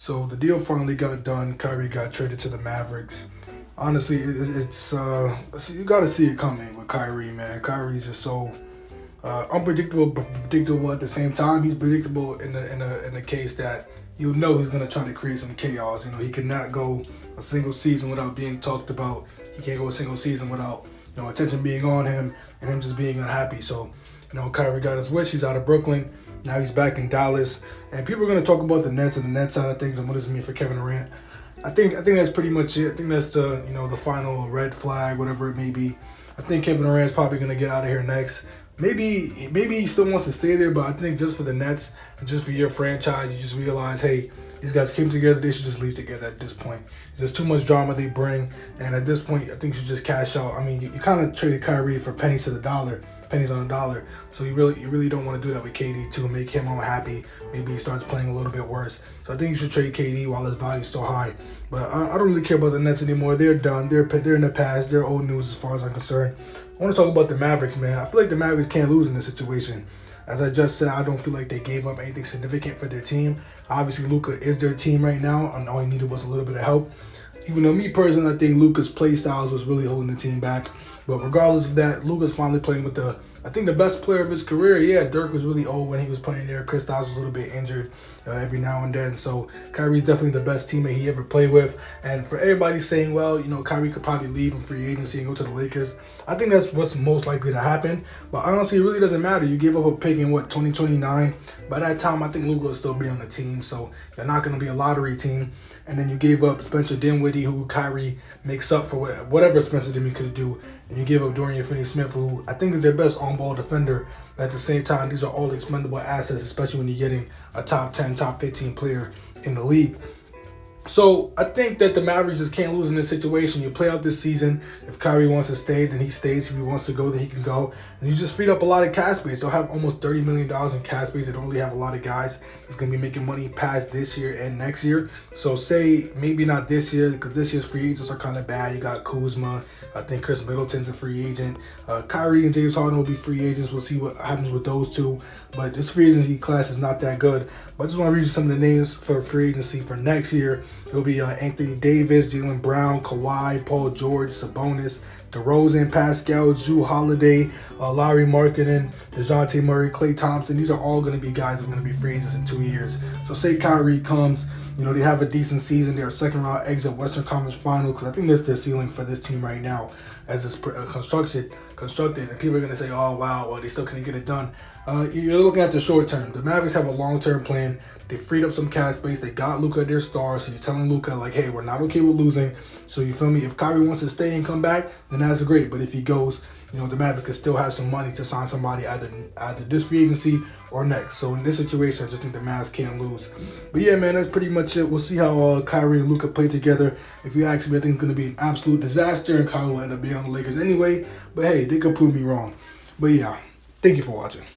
So the deal finally got done. Kyrie got traded to the Mavericks. Honestly, you got to see it coming with Kyrie, man. Kyrie's just so unpredictable, but predictable at the same time. He's predictable in the case that you know he's gonna try to create some chaos. You know, he cannot go a single season without being talked about. He can't go a single season without attention being on him and him just being unhappy. So Kyrie got his wish. He's out of Brooklyn. Now he's back in Dallas, and people are going to talk about the Nets and the Nets side of things and what does it mean for Kevin Durant. I think that's pretty much it. I think that's the final red flag, whatever it may be. I think Kevin Durant's probably going to get out of here next. Maybe he still wants to stay there, but I think just for the Nets and just for your franchise, you just realize, hey, these guys came together. They should just leave together at this point. There's too much drama they bring, and at this point, I think you should just cash out. I mean, you kind of traded Kyrie for pennies on a dollar. So you really don't want to do that with KD to make him unhappy. Maybe he starts playing a little bit worse. So I think you should trade KD while his value is still high. But I don't really care about the Nets anymore. They're done. They're in the past. They're old news as far as I'm concerned. I want to talk about the Mavericks, man. I feel like the Mavericks can't lose in this situation. As I just said, I don't feel like they gave up anything significant for their team. Obviously, Luka is their team right now, and all he needed was a little bit of help. Even though me personally, I think Luka's play styles was really holding the team back. But regardless of that, Luka's finally playing with the best player of his career. Yeah, Dirk was really old when he was playing there. Kristaps was a little bit injured every now and then. So Kyrie's definitely the best teammate he ever played with. And for everybody saying, well, Kyrie could probably leave in free agency and go to the Lakers, I think that's what's most likely to happen. But honestly, it really doesn't matter. You gave up a pick in 2029. By that time, I think Luka will still be on the team. So you're not going to be a lottery team. And then you gave up Spencer Dinwiddie, who Kyrie makes up for whatever Spencer Dinwiddie could do. And you gave up Dorian Finney-Smith, who I think is their best on-ball defender. But at the same time, these are all expendable assets, especially when you're getting a top 10, top 15 player in the league. So I think that the Mavericks just can't lose in this situation. You play out this season. If Kyrie wants to stay, then he stays. If he wants to go, then he can go. And you just freed up a lot of cap space. They'll have almost $30 million in cap space. They don't really have a lot of guys that's going to be making money past this year and next year. So say maybe not this year, because this year's free agents are kind of bad. You got Kuzma. I think Chris Middleton's a free agent. Kyrie and James Harden will be free agents. We'll see what happens with those two. But this free agency class is not that good. But I just want to read you some of the names for free agency for next year. It'll be Anthony Davis, Jaylen Brown, Kawhi, Paul George, Sabonis, DeRozan, Pascal, Jrue Holiday, Larry Markkinen, DeJounte Murray, Klay Thompson. These are all going to be guys that's going to be free agents in 2 years. So say Kyrie comes, they have a decent season. They're a second-round exit Western Conference Final, because I think that's their ceiling for this team right now as it's constructed. And people are going to say, oh, wow, well, they still couldn't get it done. You're looking at the short term. The Mavericks have a long-term plan. They freed up some cap space. They got Luka their star. So you're telling Luka, like, hey, we're not okay with losing. So you feel me? If Kyrie wants to stay and come back, then that's great. But if he goes, the Mavericks could still have some money to sign somebody either this free agency or next. So in this situation, I just think the Mavs can't lose. But yeah, man, that's pretty much it. We'll see how Kyrie and Luka play together. If you ask me, I think it's going to be an absolute disaster, and Kyrie will end up being on the Lakers anyway. But hey, they could prove me wrong. But yeah, thank you for watching.